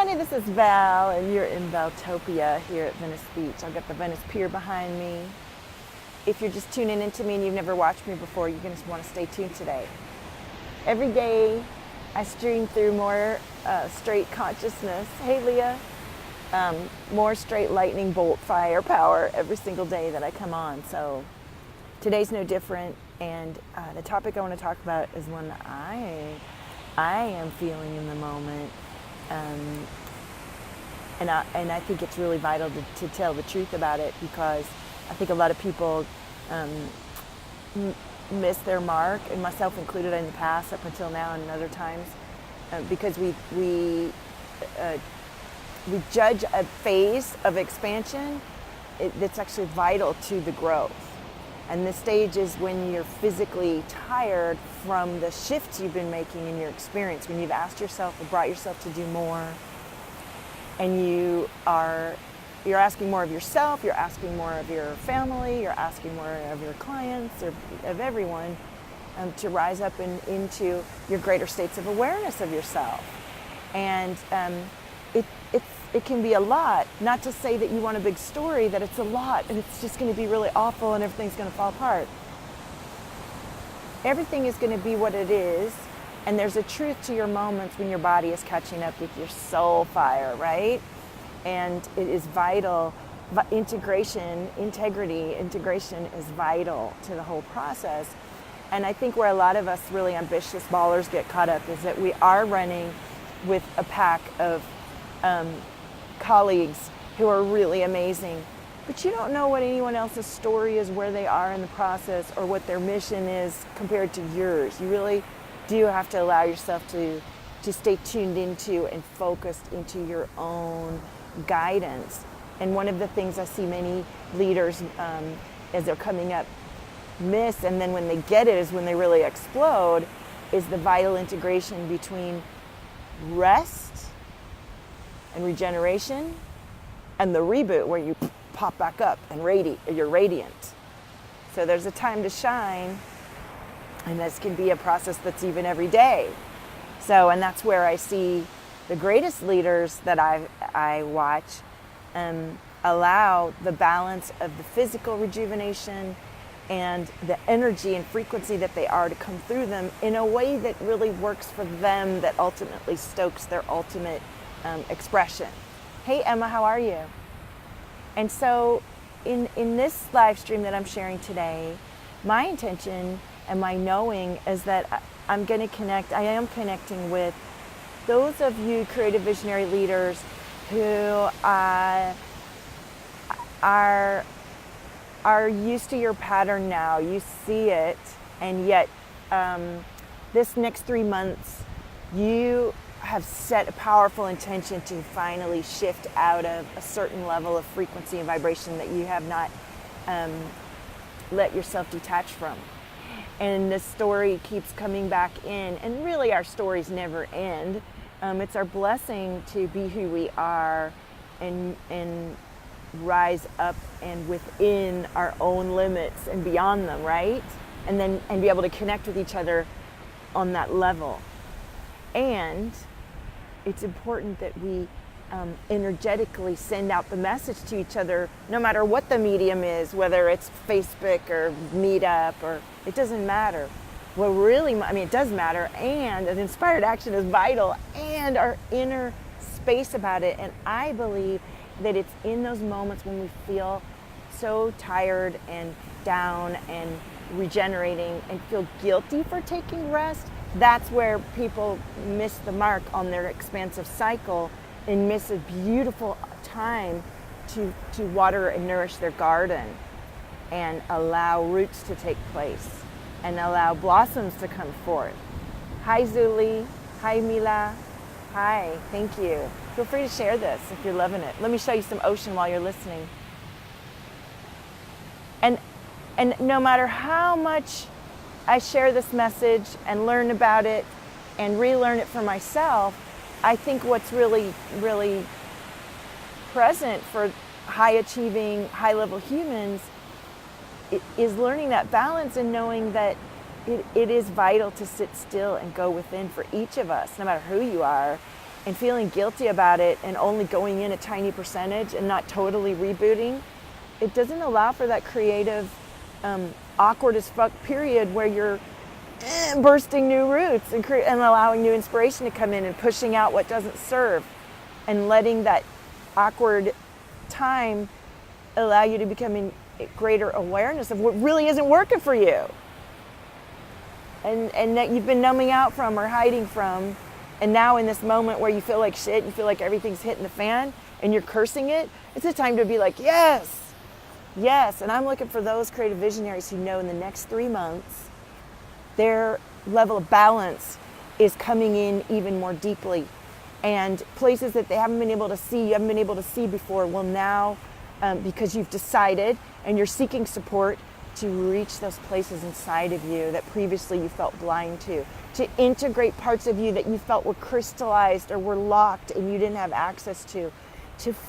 Honey, this is Val, and you're in Valtopia here at Venice Beach. I've got the Venice Pier behind me. If you're just tuning into me and you've never watched me before, you're going to want to stay tuned today. Every day, I stream through more straight consciousness. Hey, Leah. More straight lightning bolt firepower every single day that I come on. So today's no different. And the topic I want to talk about is one that I am feeling in the moment. And I think it's really vital to tell the truth about it, because I think a lot of people miss their mark, and myself included in the past up until now and other times, because we judge a phase of expansion that's actually vital to the growth. And this stage is when you're physically tired from the shifts you've been making in your experience, when you've asked yourself or brought yourself to do more, and you're asking more of yourself, you're asking more of your family, you're asking more of your clients, or of everyone, to rise up into your greater states of awareness of yourself. And it can be a lot. Not to say that you want a big story, that it's a lot and it's just going to be really awful and everything's going to fall apart. Everything is going to be what it is, and there's a truth to your moments when your body is catching up with your soul fire, right? And it is vital. Integrity is vital to the whole process. And I think where a lot of us really ambitious ballers get caught up is that we are running with a pack of colleagues who are really amazing, but you don't know what anyone else's story is, where they are in the process, or what their mission is compared to yours. You really do have to allow yourself to stay tuned into and focused into your own guidance. And one of the things I see many leaders as they're coming up miss, and then when they get it is when they really explode, is the vital integration between rest and regeneration and the reboot, where you pop back up and you're radiant. So there's a time to shine, and this can be a process that's even every day. So, and that's where I see the greatest leaders that I watch allow the balance of the physical rejuvenation and the energy and frequency that they are to come through them in a way that really works for them, that ultimately stokes their ultimate expression. Hey Emma, how are you? And so in this live stream that I'm sharing today, my intention and my knowing is that I am connecting with those of you creative visionary leaders who are used to your pattern now. You see it, and yet this next 3 months you have set a powerful intention to finally shift out of a certain level of frequency and vibration that you have not let yourself detach from. And the story keeps coming back in, and really our stories never end. It's our blessing to be who we are and rise up and within our own limits and beyond them, right? And be able to connect with each other on that level. And it's important that we energetically send out the message to each other, no matter what the medium is, whether it's Facebook or Meetup, or it doesn't matter. Well, really, it does matter, and an inspired action is vital, and our inner space about it. And I believe that it's in those moments when we feel so tired and down and regenerating and feel guilty for taking rest. That's where people miss the mark on their expansive cycle and miss a beautiful time to water and nourish their garden and allow roots to take place and allow blossoms to come forth. Hi Zuli, hi Mila, hi, thank you. Feel free to share this if you're loving it. Let me show you some ocean while you're listening. And no matter how much I share this message and learn about it and relearn it for myself, I think what's really, really present for high achieving, high level humans is learning that balance and knowing that it is vital to sit still and go within for each of us, no matter who you are, and feeling guilty about it and only going in a tiny percentage and not totally rebooting, it doesn't allow for that creative, awkward as fuck period where you're bursting new roots and allowing new inspiration to come in and pushing out what doesn't serve and letting that awkward time allow you to become in greater awareness of what really isn't working for you and that you've been numbing out from or hiding from. And now in this moment where you feel like shit, you feel like everything's hitting the fan and you're cursing it, it's a time to be like, yes, yes. And I'm looking for those creative visionaries who know in the next 3 months, their level of balance is coming in even more deeply. And places that they haven't been able to see, you haven't been able to see before, will now, because you've decided and you're seeking support, to reach those places inside of you that previously you felt blind to integrate parts of you that you felt were crystallized or were locked and you didn't have access to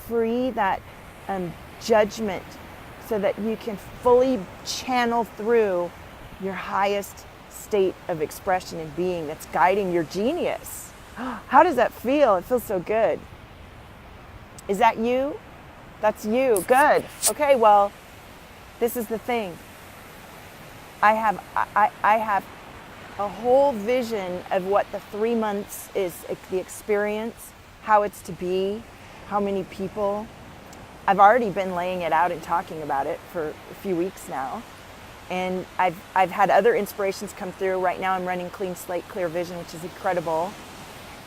free that judgment so that you can fully channel through your highest state of expression and being that's guiding your genius. How does that feel? It feels so good. Is that you? That's you. Good. Okay, well, this is the thing. I have a whole vision of what the 3 months is, the experience, how it's to be, how many people. I've already been laying it out and talking about it for a few weeks now. And I've had other inspirations come through. Right now I'm running Clean Slate, Clear Vision, which is incredible.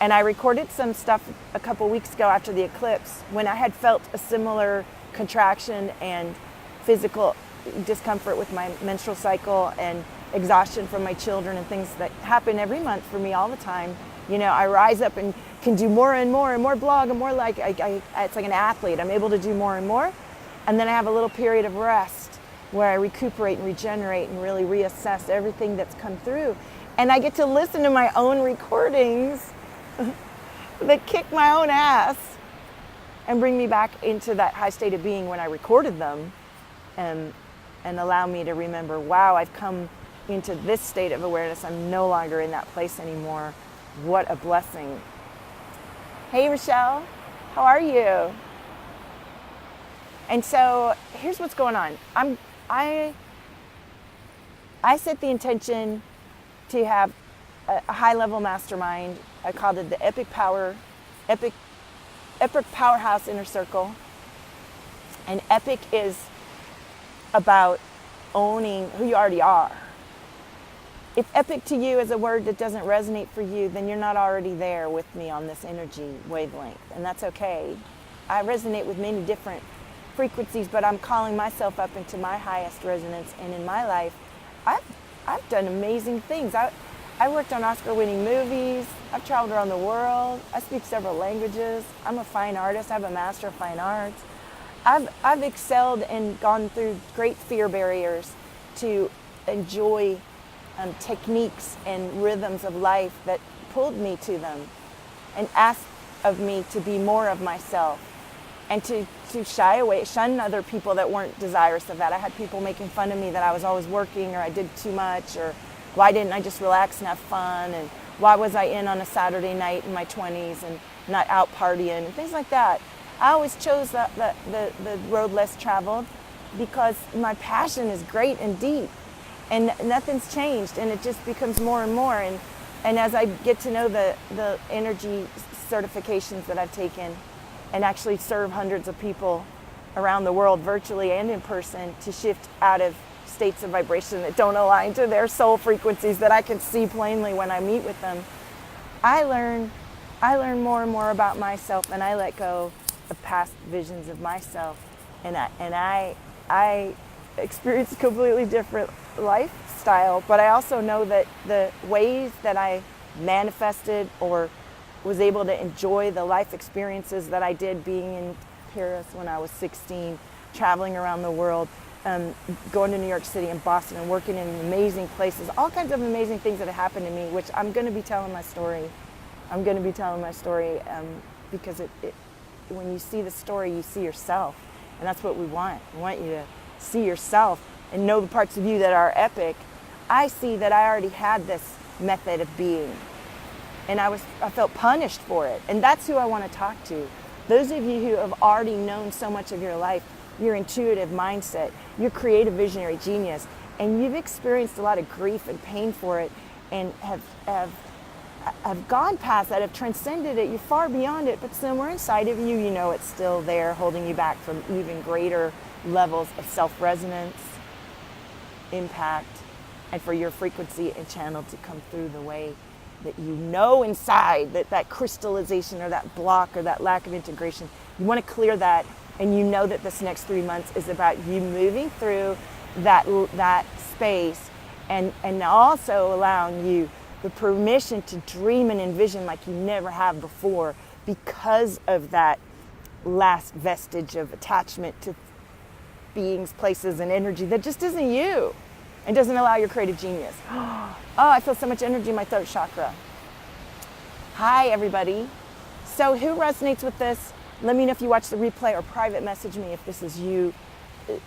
And I recorded some stuff a couple weeks ago after the eclipse when I had felt a similar contraction and physical discomfort with my menstrual cycle and exhaustion from my children and things that happen every month for me all the time. You know, I rise up and can do more and more and more blog and more like, it's like an athlete. I'm able to do more and more. And then I have a little period of rest where I recuperate and regenerate and really reassess everything that's come through. And I get to listen to my own recordings that kick my own ass and bring me back into that high state of being when I recorded them, and allow me to remember, wow, I've come into this state of awareness. I'm no longer in that place anymore. What a blessing. Hey, Rochelle, how are you? And so here's what's going on. I set the intention to have a high-level mastermind. I called it the Epic Powerhouse Inner Circle. And epic is about owning who you already are. If epic to you is a word that doesn't resonate for you, then you're not already there with me on this energy wavelength, and that's okay. I resonate with many different frequencies, but I'm calling myself up into my highest resonance, and in my life, I've done amazing things. I worked on Oscar-winning movies. I've traveled around the world. I speak several languages. I'm a fine artist. I have a Master of Fine Arts. I've excelled and gone through great fear barriers to enjoy techniques and rhythms of life that pulled me to them and asked of me to be more of myself and to shun other people that weren't desirous of that. I had people making fun of me that I was always working or I did too much or why didn't I just relax and have fun and why was I in on a Saturday night in my 20s and not out partying and things like that. I always chose the road less traveled because my passion is great and deep and nothing's changed and it just becomes more and more. And as I get to know the energy certifications that I've taken and actually serve hundreds of people around the world virtually and in person to shift out of states of vibration that don't align to their soul frequencies that I can see plainly when I meet with them, I learn more and more about myself and I let go of past visions of myself, and I experience a completely different lifestyle, but I also know that the ways that I manifested or was able to enjoy the life experiences that I did being in Paris when I was 16, traveling around the world, going to New York City and Boston and working in amazing places, all kinds of amazing things that have happened to me, which I'm going to be telling my story. Because when you see the story, you see yourself. And that's what we want. We want you to see yourself and know the parts of you that are epic. I see that I already had this method of being. and I felt punished for it. And that's who I want to talk to. Those of you who have already known so much of your life, your intuitive mindset, your creative visionary genius, and you've experienced a lot of grief and pain for it, and have gone past that, have transcended it, you're far beyond it, but somewhere inside of you, you know it's still there, holding you back from even greater levels of self-resonance, impact, and for your frequency and channel to come through the way that you know inside, that crystallization or that block or that lack of integration. You want to clear that, and you know that this next 3 months is about you moving through that space and also allowing you the permission to dream and envision like you never have before, because of that last vestige of attachment to beings, places, and energy that just isn't you and doesn't allow your creative genius. Oh, I feel so much energy in my throat chakra. Hi, everybody. So who resonates with this? Let me know if you watch the replay, or private message me if this is you.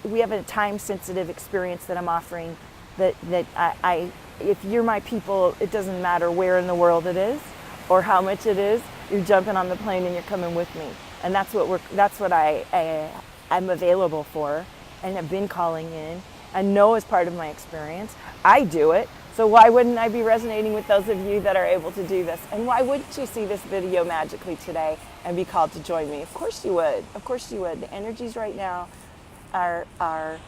We have a time-sensitive experience that I'm offering that I if you're my people, it doesn't matter where in the world it is or how much it is, you're jumping on the plane and you're coming with me. And that's what I'm available for and have been calling in and know is part of my experience. I do it. So why wouldn't I be resonating with those of you that are able to do this? And why wouldn't you see this video magically today and be called to join me? Of course you would. Of course you would. The energies right now are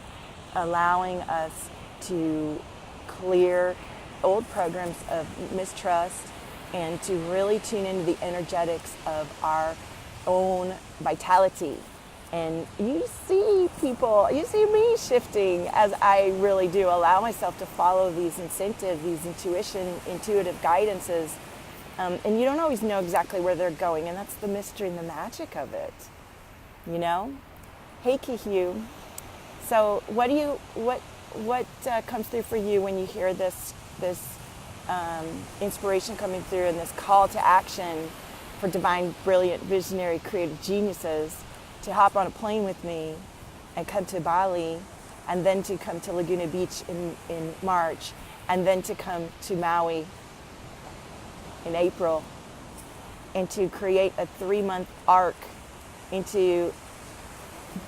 allowing us to clear old programs of mistrust and to really tune into the energetics of our own vitality. And you see people, you see me shifting as I really do allow myself to follow these incentives, these intuitive guidances. And you don't always know exactly where they're going, and that's the mystery and the magic of it, you know? Hey, Kihu. So what comes through for you when you hear this inspiration coming through and this call to action for divine, brilliant, visionary, creative geniuses to hop on a plane with me and come to Bali, and then to come to Laguna Beach in March, and then to come to Maui in April, and to create a 3-month arc into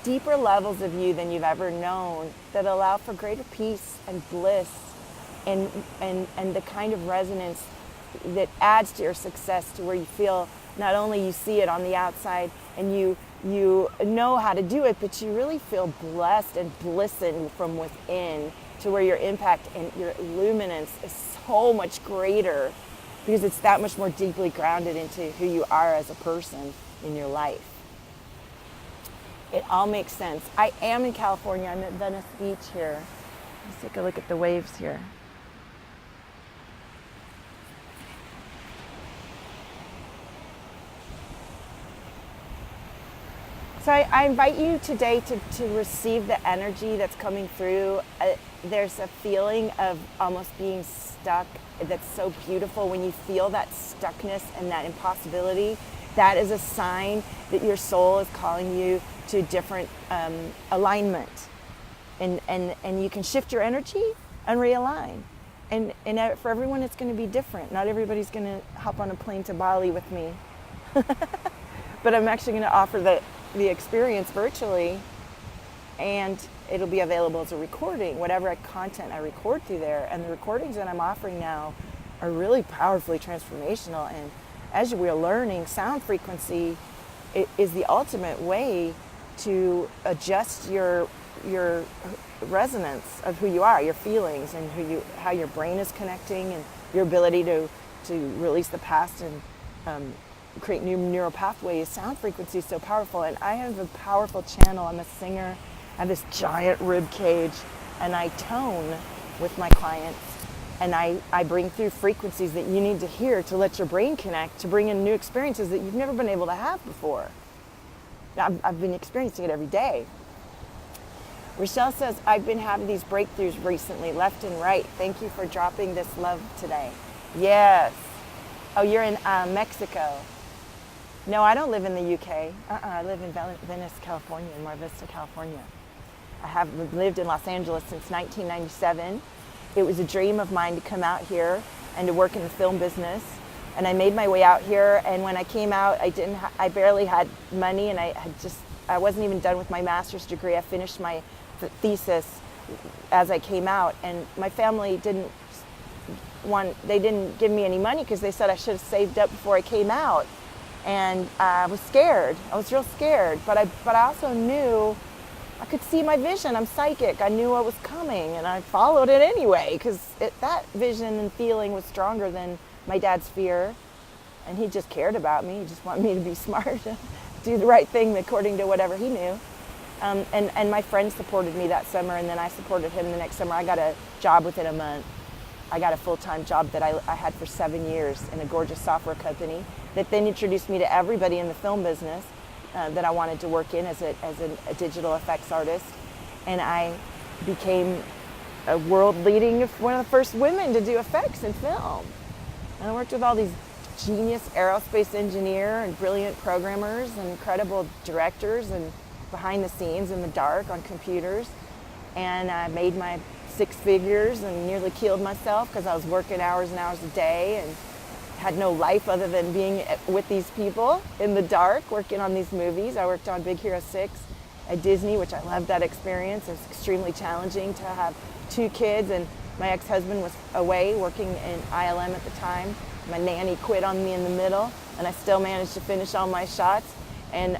deeper levels of you than you've ever known that allow for greater peace and bliss and the kind of resonance that adds to your success, to where you feel not only you see it on the outside and you know how to do it, but you really feel blessed and blissing from within, to where your impact and your luminance is so much greater because it's that much more deeply grounded into who you are as a person in your life. It all makes sense. I am in California. I'm at Venice Beach here. Let's take a look at the waves here. So I invite you today to receive the energy that's coming through. There's a feeling of almost being stuck that's so beautiful. When you feel that stuckness and that impossibility, that is a sign that your soul is calling you to a different alignment. And you can shift your energy and realign. And for everyone, it's going to be different. Not everybody's going to hop on a plane to Bali with me. But I'm actually going to offer the experience virtually, and it'll be available as a recording, whatever content I record through there. And the recordings that I'm offering now are really powerfully transformational. And as we're learning, sound frequency is the ultimate way to adjust your resonance of who you are, your feelings, and how your brain is connecting, and your ability to release the past and create new neural pathways. Sound frequency is so powerful, and I have a powerful channel. I'm a singer. I have this giant rib cage, and I tone with my clients, and I bring through frequencies that you need to hear to let your brain connect, to bring in new experiences that you've never been able to have before. I've been experiencing it every day. Rochelle says, I've been having these breakthroughs recently, left and right. Thank you for dropping this love today. Yes. Oh, you're in Mexico. No, I don't live in the UK. I live in Venice, California, in Mar Vista, California. I have lived in Los Angeles since 1997. It was a dream of mine to come out here and to work in the film business And I made my way out here, and when I came out, I barely had money, and I wasn't even done with my master's degree. I finished my thesis as I came out, and my family didn't give me any money because they said I should have saved up before I came out. And I was scared. I was real scared, but I also knew I could see my vision. I'm psychic. I knew what was coming, and I followed it anyway because that vision and feeling was stronger than my dad's fear, and he just cared about me. He just wanted me to be smart, do the right thing according to whatever he knew. And my friends supported me that summer, and then I supported him the next summer. I got a job within a month. I got a full-time job that I had for 7 years in a gorgeous software company that then introduced me to everybody in the film business that I wanted to work in as a digital effects artist. And I became a world-leading, one of the first women to do effects in film. And I worked with all these genius aerospace engineer and brilliant programmers and incredible directors and behind the scenes in the dark on computers. And I made my 6 figures and nearly killed myself because I was working hours and hours a day and had no life other than being with these people in the dark working on these movies. I worked on Big Hero 6 at Disney, which I loved that experience. It was extremely challenging to have 2 kids, and my ex-husband was away working in ILM at the time. My nanny quit on me in the middle, and I still managed to finish all my shots and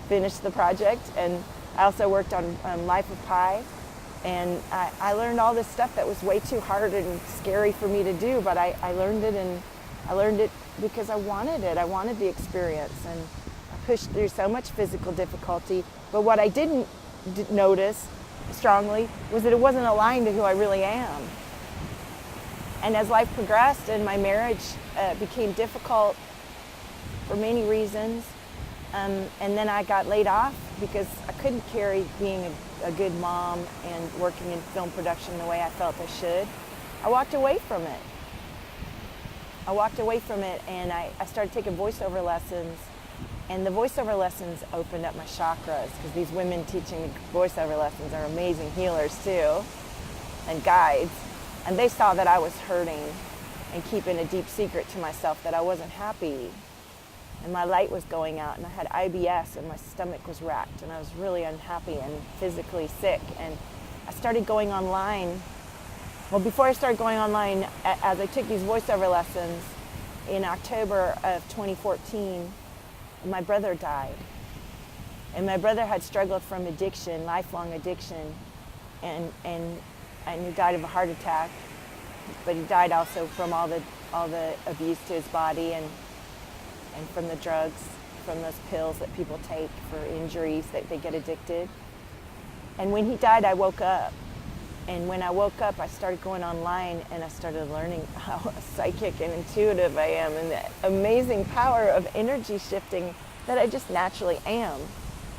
finish the project. And I also worked on Life of Pi, and I learned all this stuff that was way too hard and scary for me to do, but I learned it, and I learned it because I wanted it. I wanted the experience, and I pushed through so much physical difficulty. But what I didn't notice strongly was that it wasn't aligned to who I really am. And as life progressed and my marriage became difficult for many reasons, and then I got laid off because I couldn't carry being a good mom and working in film production the way I felt I should, I walked away from it. And I started taking voiceover lessons, and the voiceover lessons opened up my chakras because these women teaching voiceover lessons are amazing healers too, and guides. And they saw that I was hurting and keeping a deep secret to myself that I wasn't happy. And my light was going out, and I had IBS, and my stomach was racked, and I was really unhappy and physically sick. And I started going online. Well, before I started going online, as I took these voiceover lessons, in October of 2014, my brother died. And my brother had struggled from addiction, lifelong addiction, and he died of a heart attack. But he died also from all the abuse to his body and from the drugs, from those pills that people take for injuries that they get addicted. And when he died, I woke up. And when I woke up, I started going online, and I started learning how psychic and intuitive I am, and the amazing power of energy shifting that I just naturally am,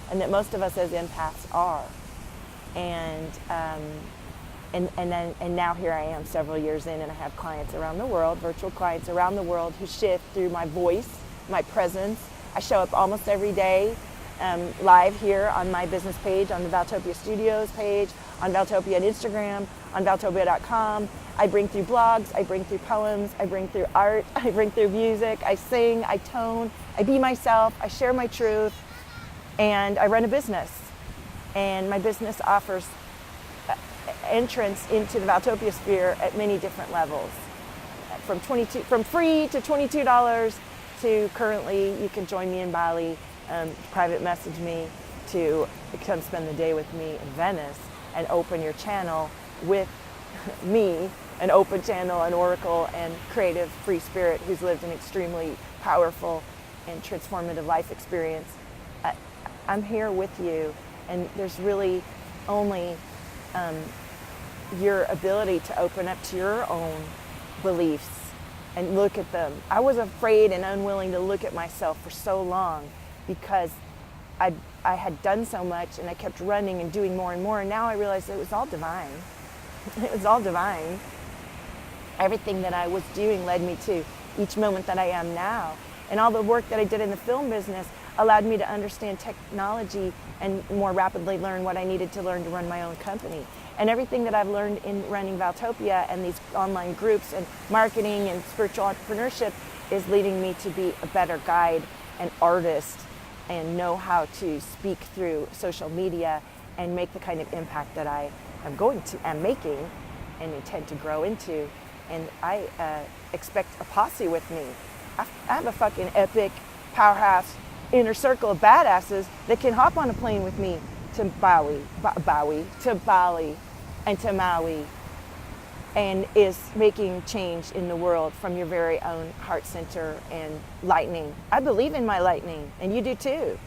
and that most of us as empaths are. And now here I am several years in, and I have clients around the world, virtual clients around the world, who shift through my voice, my presence. I show up almost every day live here on my business page, on the Valtopia Studios page, on Valtopia on Instagram, on Valtopia.com. I bring through blogs, I bring through poems, I bring through art, I bring through music, I sing, I tone, I be myself, I share my truth, and I run a business. And my business offers entrance into the Valtopia sphere at many different levels. From free to $22 to currently you can join me in Bali, private message me to come spend the day with me in Venice and open your channel with me, an open channel, an oracle, and creative free spirit who's lived an extremely powerful and transformative life experience. I'm here with you, and there's really only your ability to open up to your own beliefs and look at them. I was afraid and unwilling to look at myself for so long because I had done so much, and I kept running and doing more and more, and now I realized it was all divine. It was all divine. Everything that I was doing led me to each moment that I am now. And all the work that I did in the film business allowed me to understand technology and more rapidly learn what I needed to learn to run my own company. And everything that I've learned in running Valtopia and these online groups and marketing and spiritual entrepreneurship is leading me to be a better guide and artist and know how to speak through social media and make the kind of impact that I am making and intend to grow into. And I expect a posse with me. I have a fucking epic powerhouse inner circle of badasses that can hop on a plane with me to Bali and to Maui, and is making change in the world from your very own heart center and lightning. I believe in my lightning, and you do too.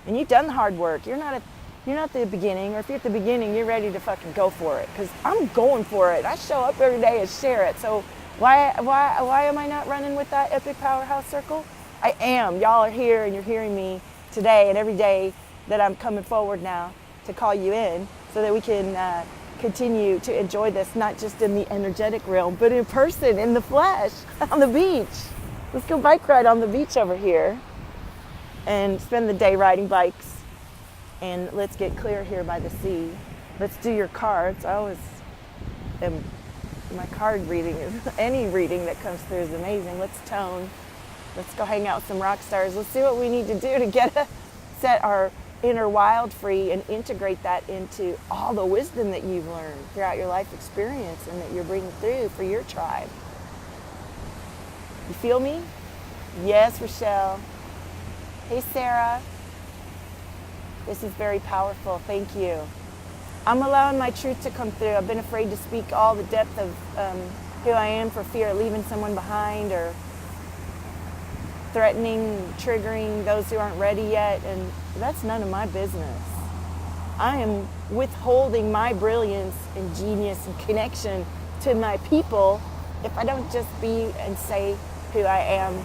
And you've done the hard work. You're not at the beginning, or if you're at the beginning, you're ready to fucking go for it. Because I'm going for it. I show up every day and share it. So why am I not running with that epic powerhouse circle? I am. Y'all are here, and you're hearing me today and every day that I'm coming forward now to call you in, so that we can continue to enjoy this, not just in the energetic realm, but in person, in the flesh, on the beach. Let's go bike ride on the beach over here and spend the day riding bikes. And let's get clear here by the sea. Let's do your cards. I always am, my card reading is, any reading that comes through is amazing. Let's tone. Let's go hang out with some rock stars. Let's see what we need to do to set our inner wild free and integrate that into all the wisdom that you've learned throughout your life experience and that you're bringing through for your tribe. You feel me? Yes, Rochelle. Hey, Sarah. This is very powerful. Thank you. I'm allowing my truth to come through. I've been afraid to speak all the depth of who I am for fear of leaving someone behind or threatening, triggering those who aren't ready yet, and that's none of my business. I am withholding my brilliance and genius and connection to my people if I don't just be and say who I am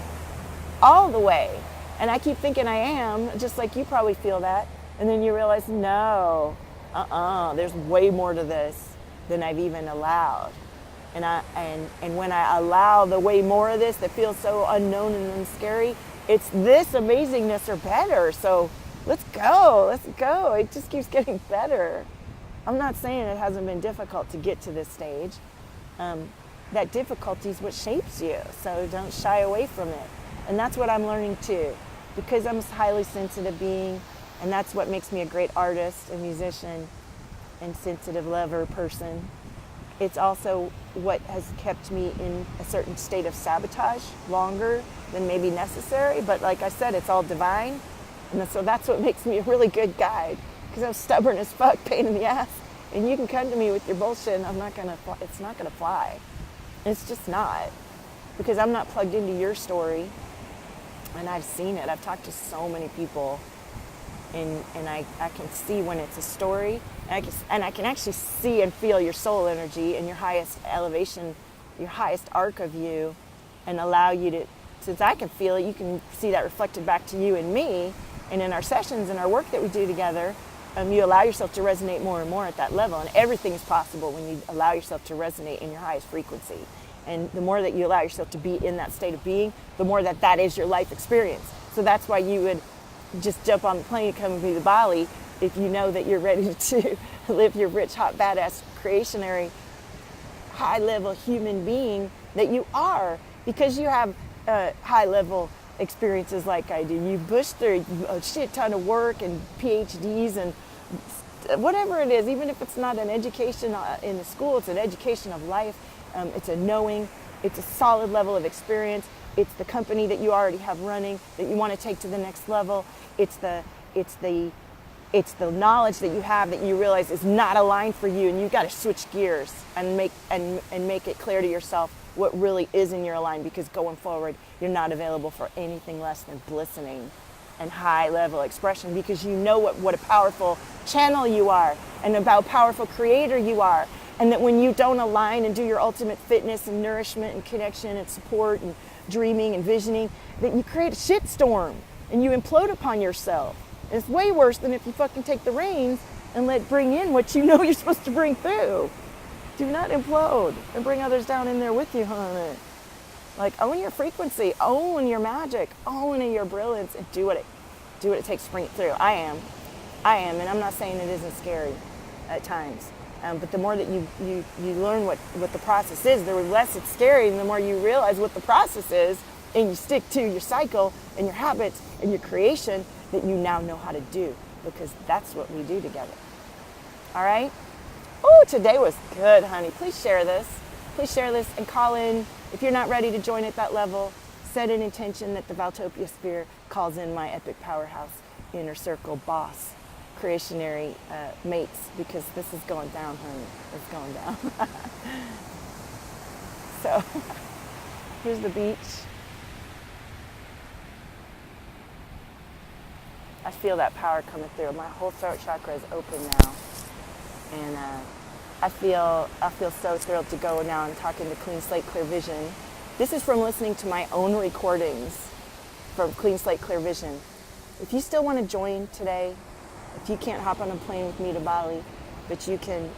all the way. And I keep thinking I am, just like you probably feel that, and then you realize, no, there's way more to this than I've even allowed. And when I allow the way more of this that feels so unknown and scary, it's this amazingness or better. So let's go. It just keeps getting better. I'm not saying it hasn't been difficult to get to this stage. That difficulty is what shapes you. So don't shy away from it. And that's what I'm learning too, because I'm a highly sensitive being, and that's what makes me a great artist, a musician, and sensitive lover person. It's also what has kept me in a certain state of sabotage longer than maybe necessary. But like I said, it's all divine. And so that's what makes me a really good guide, because I'm stubborn as fuck, pain in the ass. And you can come to me with your bullshit and it's not gonna fly. It's just not. Because I'm not plugged into your story. And I've seen it. I've talked to so many people. And I can see when it's a story, and I can actually see and feel your soul energy and your highest elevation, your highest arc of you, and allow you to, since I can feel it, you can see that reflected back to you and me, and in our sessions and our work that we do together, you allow yourself to resonate more and more at that level, and everything is possible when you allow yourself to resonate in your highest frequency. And the more that you allow yourself to be in that state of being, the more that is your life experience. So that's why you would just jump on the plane and come and be to Bali if you know that you're ready to live your rich, hot, badass, creationary, high-level human being that you are, because you have high-level experiences like I do. You pushed through a shit ton of work and PhDs and whatever it is, even if it's not an education in the school, it's an education of life. It's a knowing, it's a solid level of experience. It's the company that you already have running that you want to take to the next level. It's the knowledge that you have that you realize is not aligned for you, and you've got to switch gears and make it clear to yourself what really is in your line, because going forward, you're not available for anything less than glistening and high level expression, because you know what a powerful channel you are and about powerful creator you are. And that when you don't align and do your ultimate fitness and nourishment and connection and support and dreaming and visioning, that you create a shitstorm and you implode upon yourself. And it's way worse than if you fucking take the reins and bring in what you know you're supposed to bring through. Do not implode and bring others down in there with you, honey. Like, own your frequency, own your magic, own your brilliance, and do what it takes to bring it through. I am, and I'm not saying it isn't scary at times. But the more that you learn what the process is, the less it's scary, and the more you realize what the process is, and you stick to your cycle and your habits and your creation that you now know how to do, because that's what we do together. All right? Oh, today was good, honey. Please share this. Please share this and call in. If you're not ready to join at that level, set an intention that the Valtopia sphere calls in my epic powerhouse, inner circle boss, creationary mates, because this is going down, honey. It's going down. So, here's the beach. I feel that power coming through. My whole throat chakra is open now. And I feel so thrilled to go now and talk into Clean Slate Clear Vision. This is from listening to my own recordings from Clean Slate Clear Vision. If you still want to join today, if you can't hop on a plane with me to Bali, but you can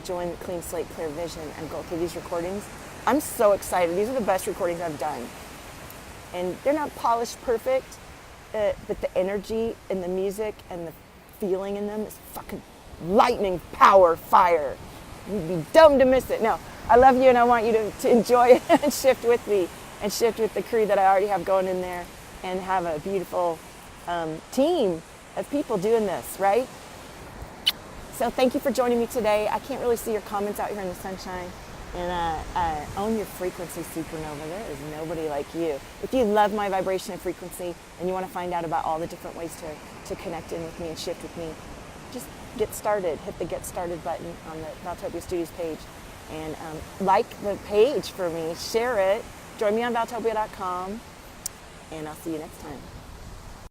join the Clean Slate Clear Vision and go through these recordings, I'm so excited. These are the best recordings I've done. And they're not polished perfect, but the energy and the music and the feeling in them is fucking lightning power fire. You'd be dumb to miss it. No, I love you and I want you to enjoy it and shift with me and shift with the crew that I already have going in there and have a beautiful team of people doing this, right? So thank you for joining me today. I can't really see your comments out here in the sunshine. And own your frequency, supernova. There is nobody like you. If you love my vibration and frequency and you want to find out about all the different ways to connect in with me and shift with me, just get started. Hit the Get Started button on the Valtopia Studios page and like the page for me. Share it. Join me on Valtopia.com. And I'll see you next time.